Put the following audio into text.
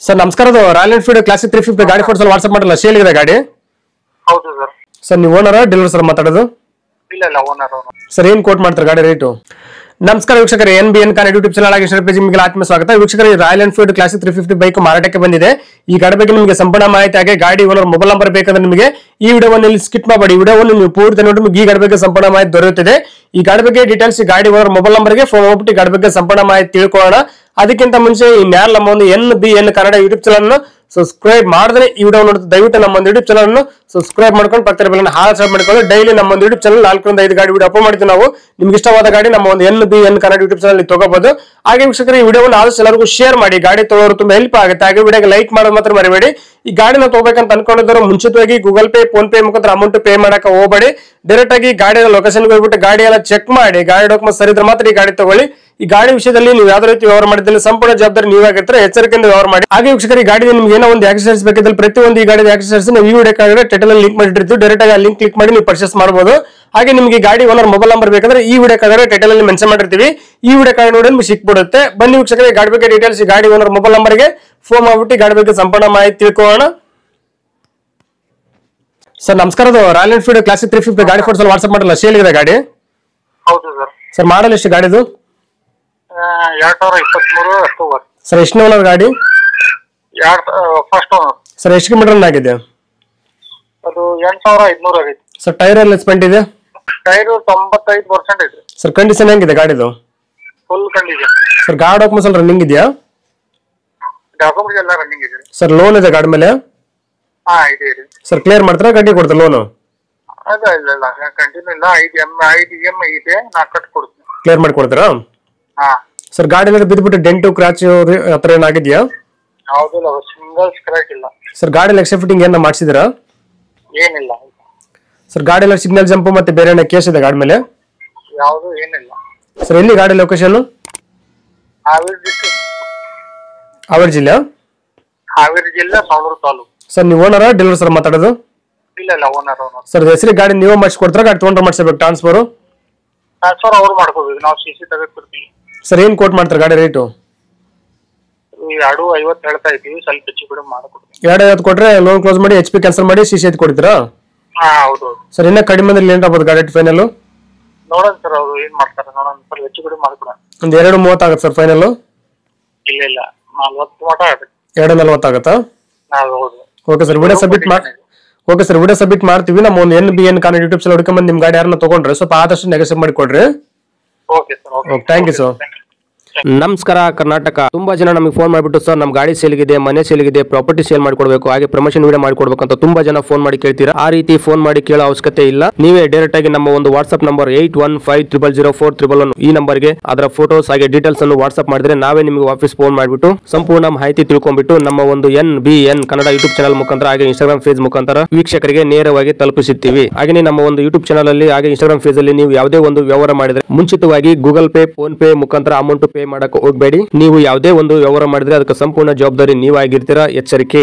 Sir ನಮಸ್ಕಾರ. Royal Enfield classic 350 ಗಾಡಿ photos WhatsApp ಮಾಡಲ್ಲ, ಸೇಲ್ ಇದೆ ಗಾಡಿ. ಹೌದು ಸರ್. ಸರ್ ನೀವು ಓನರ್ ಡೀಲರ್ ಸರ್ ಮಾತಾಡೋದು? ಇಲ್ಲ ಓನರ್. ಸರ್ ಏನ್ ಕೋಟ್ ಮಾಡ್ತಾರೆ ಗಾಡಿ ರೇಟು? ನಮಸ್ಕಾರ ವೀಕ್ಷಕರೇ, NBN ಕಾರ್ ಯೂಟ್ಯೂಬ್ ಚಾನಲ್ ಆಗಿ ಪೇಜ್ ನಿಮಗೆ ಆತ್ಮ ಸ್ವಾಗತ. ವೀಕ್ಷಕರೇ, ರಾಯಲ್ ಎನ್ಫೀಲ್ಡ್ ಕ್ಲಾಸಿಕ್ 350 ಬೈಕ್ ಮಾರಾಟಕ್ಕೆ ಬಂದಿದೆ. ಈ ಗಾಡಿ ಬಗ್ಗೆ ನಿಮಗೆ ಸಂಪೂರ್ಣ ಮಾಹಿತಿ ಹಾಗೆ ಗಾಡಿ ಓನರ್ ಮೊಬೈಲ್ ನಂಬರ್ ಬೇಕಂದ್ರೆ ನಿಮಗೆ ಈ ವಿಡಿಯೋವನ್ನು ಇಲ್ಲಿ ಸ್ಕಿಪ್ ಮಾಡಬೇಡಿ. ವಿಡಿಯೋವನ್ನು ನೀವು ಪೂರ್ತಿ ನೋಡಿ ನಿಮಗೆ ಈ ಗಾಡಿ ಬಗ್ಗೆ ಸಂಪೂರ್ಣ ಮಾಹಿತಿ ದೊರೆಯುತ್ತದೆ. ಈ ಗಾಡಿ ಬಗ್ಗೆ ಡೀಟೇಲ್ಸ್ ಗಾಡಿ ಓನರ್ ಮೊಬೈಲ್ ನಂಬರ್ಗೆ ಫೋನ್ ಹೋಗ್ಬಿಟ್ಟು ಗಾಡಿ ಬಗ್ಗೆ ಸಂಪೂರ್ಣ ಮಾಹಿತಿ ತಿಳ್ಕೊಳ್ಳೋಣ. ಅದಕ್ಕಿಂತ ಮುಂಚೆ ಇನ್ಯಾರು ನಮ್ಮ ಒಂದು NBN Kannada YouTube channel subscribe ಮಾಡಿದ್ರೆ ಈ ವಿಡಿಯೋ ನೋಡುತ್ತೆ ದಯವಿಟ್ಟು ನಮ್ಮ ಒಂದು ಯೂಟ್ಯೂಬ್ ಚಾನಲ್ ಸಬ್ಸ್ಕ್ರೈಬ್ ಮಾಡ್ಕೊಂಡು ಪಕ್ಕದ ಬೆಲ್ಲನ್ನು ಹಾಲ್ ಮಾಡ್ಕೊಂಡು ಡೈಲಿ ನಮ್ಮ ಒಂದು ಯೂಟ್ಯೂಬ್ ಚಾನಲ್ 4 ರಿಂದ 5 ಗಾಡಿ ವಿಡಿಯೋ ಅಪ್ಲೋಡ್ ಮಾಡ್ತೀವಿ ನಾವು. ನಿಮ್ಗೆ ಇಷ್ಟವಾದ ಗಾಡಿ ನಮ್ಮ ಒಂದು NBN ಕನ್ನಡ ಯೂಟ್ಯೂಬ್ ಚಾನಲ್ ತಗೋಬಹುದು. ಹಾಗೆ ವೀಕ್ಷಕರು, ಈ ವಿಡಿಯೋವನ್ನು ಆದಷ್ಟು ಎಲ್ಲರಿಗೂ ಶೇರ್ ಮಾಡಿ, ಗಾಡಿ ತಗೊಳ್ಳೋರು ತುಂಬಾ ಹೆಲ್ಪ್ ಆಗುತ್ತೆ. ಹಾಗೆ ವಿಡಿಯೋಗೆ ಲೈಕ್ ಮಾಡೋದು ಮಾತ್ರ ಮರಿಬೇಡಿ. ಈ ಗಾಡಿನ ತಗೋಬೇಕಂತ ಅನ್ಕೊಂಡಿದ್ರು ಮುಂಚಿತವಾಗಿ ಗೂಗಲ್ ಪೇ, ಫೋನ್ ಪೇ ಮುಖಾಂತರ ಅಮೌಂಟ್ ಪೇ ಮಾಡಕ್ಕೆ ಹೋಗಬೇಡಿ. ಡೈರೆಕ್ಟ್ ಆಗಿ ಗಾಡಿಯ ಲೊಕೇಶನ್ ಹೋಗ್ಬಿಟ್ಟು ಗಾಡಿ ಎಲ್ಲ ಚೆಕ್ ಮಾಡಿ, ಗಾಡಿ ಡಾಕ್ಯುಮೆಂಟ್ ಸರಿ ಇದ್ರೆ ಮಾತ್ರ ಈ ಗಾಡಿ ತಗೊಳ್ಳಿ. ಈ ಗಾಡಿ ವಿಷಯದಲ್ಲಿ ನೀವು ಯಾವ್ದೇ ರೀತಿ ವ್ಯವಹಾರ ಮಾಡಿದಲ್ಲಿ ಸಂಪೂರ್ಣ ಜವಾಬ್ದಾರಿ ನೀವಾಗಿರ್ತಾರೆ, ಎಚ್ಚರಿಕೆಯಿಂದ ವ್ಯವಹಾರ ಮಾಡಿ. ಹಾಗೆ ವೀಕ್ಷಕರು, ಈ ಗಾಡಿ ನಿಮ್ಗೆ ಏನೋ ಒಂದು ಆಕ್ಸೆಸರೀಸ್ ಬೇಕಿದ್ರೆ ಪ್ರತಿಯೊಂದು ಈ ಗಾಡಿ ಆಕ್ಸೆಸರೀಸ್ ನಾವು ಈ ವಿಡಿಯೋ ಟೈಟಲ್ ಅಲ್ಲಿ ಲಿಂಕ್ ಮಾಡಿರ್ತೀವಿ. ಡೈರೆಕ್ಟ್ ಆಗಿ ಲಿಂಕ್ ಕ್ಲಿಕ್ ಮಾಡಿ ನೀವು ಪರ್ಚೇಸ್ ಮಾಡಬಹುದು. ಹಾಗೆ ನಿಮಗೆ ಗಾಡಿ ಓನರ್ ಮೊಬೈಲ್ ನಂಬರ್ ಬೇಕಂದ್ರೆ ಈ ವಿಡಿಯೋ ಟೈಟಲ್ ಅಲ್ಲಿ ಮೆನ್ಷನ್ ಮಾಡಿರ್ತೀವಿ. ಈ ವಿಡಿಯೋ ನೋಡಿ ನಿಮ್ಗೆ ಸಿಕ್ಬಿಡುತ್ತೆ. ಬನ್ನಿ ವೀಕ್ಷಕರೇ, ಗಾಡಿ ಬಗ್ಗೆ ಡೀಟೇಲ್ಸ್ ಗಾಡಿ ಓನರ್ ಮೊಬೈಲ್ ನಂಬರ್ಗೆ ಫೋನ್ ಮಾಡ್ಬಿಟ್ಟು ಗಾಡಿ ಬಗ್ಗೆ ಸಂಪೂರ್ಣ ಮಾಹಿತಿ ತಿಳ್ಕೊಳ್ಳೋಣ. ಸರ್ ನಮಸ್ಕಾರ. ರಾಯಲ್ ಎನ್ಫೀಲ್ಡ್ ಕ್ಲಾಸಿಕ್ 350 ಗಾಡಿ ಫೋಟೋಸ್ ವಾಟ್ಸ್ಆಪ್ ಮಾಡಲ್ಲ, ಸೇಲ್ ಇದೆ ಗಾಡಿ. ಹೌದು ಸರ್. ಸರ್ ಮಾಡಲ್ ಎಷ್ಟು ಗಾಡಿದು? 2023 ಅಕ್ಟೋಬರ್. ಸರ್ ಎಷ್ಟು ಓನರ್ ಗಾಡಿ? First owner. ಸರ್ ಎಷ್ಟು ಕಿಲೋಮೀಟರ್ ಆಗಿದೆ? ಅದು 8500 ಆಗೈತಿ. ಸರ್ ಟೈರ್ ಎಲ್ಲ ಸ್ಪೆಂಟ್ ಇದೆ? ಟೈರ್ 95% ಇದೆ. ಸರ್ ಕಂಡೀಷನ್ ಹೆಂಗಿದೆ ಗಾಡಿದು? Full condition. ಸರ್ ಗಾಡಿ ಡಾಕ್ಯುಮೆಂಟ್ಸ್ ಎಲ್ಲ ರನ್ನಿಂಗ್ ಇದೆಯಾ? ಡಾಕ್ಯುಮೆಂಟ್ಸ್ ಎಲ್ಲ ರನ್ನಿಂಗ್ ಇದೆ. ಸರ್ ಲೋನ್ ಇದೆ ಗಾಡಿ ಮೇಲೆ? ಹಾ ಇದೆ. ಸರ್ ಕ್ಲಿಯರ್ ಮಾಡ್ತಾರಾ ಗಾಡಿ ಕೊಡ್ತಾರೆ ಲೋನು? ಇಲ್ಲ ಕಂಟಿನ್ಯೂ ಇಲ್ಲ. 5 EMI ಇದೆ, ನಾ ಕಟ್ ಕೊಡ್ತೀನಿ. ಕ್ಲಿಯರ್ ಮಾಡಿ ಕೊಡ್ತಾರಾ? ಹಾ. ಸರ್ ಗಾಡಿ ಎಲ್ಲ ಬಿದ್ದುಬಿಟ್ಟು ಡೆಂಟು ಕ್ರಾಚ್ ಹತ್ರ ಏನಾಗಿದೆಯಾ? ಯಾವುದಿಲ್ಲ, ಸಿಂಗಲ್ ಸ್ಕ್ರಾಚ್ ಇಲ್ಲ. ಸರ್ ಗಾಡಿ ಎಕ್ಸ್ಟ್ರಾ ಫಿಟ್ಟಿಂಗ್ ಏನ ಮಾಡಿಸಿದಿರಾ? ಏನಿಲ್ಲ. ಸರ್ ಗಾಡಿ ಎಲ್ಲ ಸಿಗ್ನಲ್ ಜಂಪ್ ಮತ್ತೆ ಬೇರೆ ಏನೋ ಕೇಸ್ ಇದೆ ಗಾಡಿ ಮೇಲೆ? ಯಾವುದು ಏನಿಲ್ಲ. ಸರ್ ಎಲ್ಲಿ ಗಾಡಿ ಲೊಕೇಶನ್? ಹಾವೇರಿ ಡಿಸ್ಟ್ರಿಕ್ಟ್. ಹಾವೇರಿ ಜಿಲ್ಲೆ? ಹಾವೇರಿ ಜಿಲ್ಲೆ, ಸಾವೂರು ತಾಲೂಕು. ಸರ್ ನೀವು ಓನರ್ ಡೀಲರ್ ಸರ್ ಮಾತಾಡೋದು? ಇಲ್ಲ ಓನರ್. ಸರ್ ಹೆಸರು ಗಾಡಿ ನೀವು ಮಾಡಿಸ್ಕೊಡ್ತಾರ ಗಾಡಿ ತೊಗೊಂಡ್ರೆ ಮಾಡಿಸ್ಬೇಕು ಟ್ರಾನ್ಸ್ಫರ್? ಟ್ರಾನ್ಸ್ಫರ್ ಅವ್ರು ಮಾಡ್ಕೋಬೇಕು, ನಾವು CC ತೆಗೆದುಕೊಡ್ತೀವಿ. ಸರ್ ಏನ್ ಕೋಟ್ ಮಾಡ್ತಾರೆ ಗಾಡಿ ರೇಟು? 250 ಹೇಳ್ತಾ ಇದ್ದೀವಿ, ಸ್ವಲ್ಪ ಹೆಚ್ಚು ಕಡಿಮೆ ಮಾಡ್ಕೊಡ್ತೀವಿ. 250 ಕೊಟ್ರೆ ಲೋನ್ ಕ್ಲೋಸ್ ಮಾಡಿ HP ಕ್ಯಾನ್ಸಲ್ ಮಾಡಿ CC ಐತಿ ಕೊಡ್ತೀರಾ? ಹಾ ಹೌದು. ಸರ್ ಇನ್ನ ಕಡಿಮೆ ಅಂದ್ರೆ ಏನ್ ಆಗ್ಬೋದು ಗಾಡಿ ಫೈನಲ್? ನೋಡೋಣ ಸರ್, ಅವ್ರು ಏನ್ ಮಾಡ್ತಾರೆ ನೋಡೋಣ, ಸ್ವಲ್ಪ ಹೆಚ್ಚು ಕಡಿಮೆ ಮಾಡ್ಕೊಡೋಣ. ಒಂದು 230 ಆಗುತ್ತೆ ಸರ್ ಫೈನಲ್? ಇಲ್ಲ 40 ಮಟ ಆಗುತ್ತೆ. 240 ಆಗುತ್ತಾ? ಹೌದು. ಓಕೆ ಸರ್, ವಿಡಿಯೋ ಸಬ್ಮಿಟ್ ಮಾಡಿ. ಓಕೆ ಸರ್, ವಿಡಿಯೋ ಸಬ್ಮಿಟ್ ಮಾಡ್ತೀವಿ. ನಮ್ಮ ಒಂದು NBN ಕನ್ನಡ ಯೂಟ್ಯೂಬ್ ಚಾನಲ್ ಹುಡ್ಕೊಂಡ್ಬಂದು ನಿಮ್ ಗಾಡಿ ಯಾರನ್ನ ತಗೊಂಡ್ರೆ ಸ್ವಲ್ಪ ಆದಷ್ಟು ನೆಗೆಸಿವ್ ಮಾಡಿ ಕೊಡ್ರಿ. Okay sir. Okay, thank you sir. ನಮಸ್ಕಾರ ಕರ್ನಾಟಕ. ತುಂಬಾ ಜನ ನಮಗೆ ಫೋನ್ ಮಾಡಿಬಿಟ್ಟು ಸರ್ ನಮ್ಮ ಗಾಡಿ ಸೇಲ್ಗಿದೆ, ಮನೆ ಸೇಲ್ಗಿದೆ, ಪ್ರಾಪರ್ಟಿ ಸೇಲ್ ಮಾಡ್ಕೊಡ್ಬೇಕು, ಹಾಗೆ ಪ್ರಮೋಷನ್ ವಿಡಿಯೋ ಮಾಡ್ಕೊಡ್ಬೇಕು ಅಂತ ತುಂಬಾ ಜನ ಫೋನ್ ಮಾಡಿ ಕೇಳ್ತೀರಾ. ಆ ರೀತಿ ಫೋನ್ ಮಾಡಿ ಕೇಳೋ ಅವಶ್ಯಕತೆ ಇಲ್ಲ. ನೀವೇ ಡೈರೆಕ್ಟ್ ಆಗಿ ನಮ್ಮ ಒಂದು ವಾಟ್ಸ್ಆಪ್ ನಂಬರ್ 81500411 ಈ ನಂಬರ್ಗೆ ಅದರ ಫೋಟೋಸ್ ಹಾಗೆ ಡೀಟೇಲ್ಸ್ ಅನ್ನು ವಾಟ್ಸ್ಆಪ್ ಮಾಡಿದ್ರೆ ನಾವೇ ನಿಮಗೆ ವಾಪಸ್ ಫೋನ್ ಮಾಡಿಬಿಟ್ಟು ಸಂಪೂರ್ಣ ಮಾಹಿತಿ ತಿಳ್ಕೊಂಡ್ಬಿಟ್ಟು ನಮ್ಮ ಒಂದು NBN ಕನ್ನಡ ಯೂಟ್ಯೂಬ್ ಚಾನಲ್ ಮುಖಾಂತರ ಹಾಗೆ ಇನ್ಸ್ಟಾಗ್ರಾಮ್ ಪೇಜ್ ಮುಖಾಂತರ ವೀಕ್ಷಕರಿಗೆ ನೇರವಾಗಿ ತಲುಪಿಸುತ್ತೀವಿ. ಹಾಗೆ ನಮ್ಮ ಒಂದು ಯೂಟ್ಯೂಬ್ ಚಾನಲ್ ಅಲ್ಲಿ ಹಾಗೆ ಇನ್ಸ್ಟಾಗ್ರಾಮ್ ಪೇಜ್ ಅಲ್ಲಿ ನೀವು ಯಾವುದೇ ಒಂದು ವ್ಯವಹಾರ ಮಾಡಿದ್ರೆ ಮುಂಚಿತವಾಗಿ ಗೂಗಲ್ ಪೇ, ಫೋನ್ ಪೇ ಮುಖಾಂತರ ಅಮೌಂಟ್ ಪೇ ಮಾಡಕ್ಕೆ ಹೋಗಬೇಡಿ. ನೀವು ಯಾವುದೇ ಒಂದು ವ್ಯವಹಾರ ಮಾಡಿದ್ರೆ ಅದಕ್ಕೆ ಸಂಪೂರ್ಣ ಜವಾಬ್ದಾರಿ ನೀವಾಗಿರ್ತೀರಾ, ಎಚ್ಚರಿಕೆ.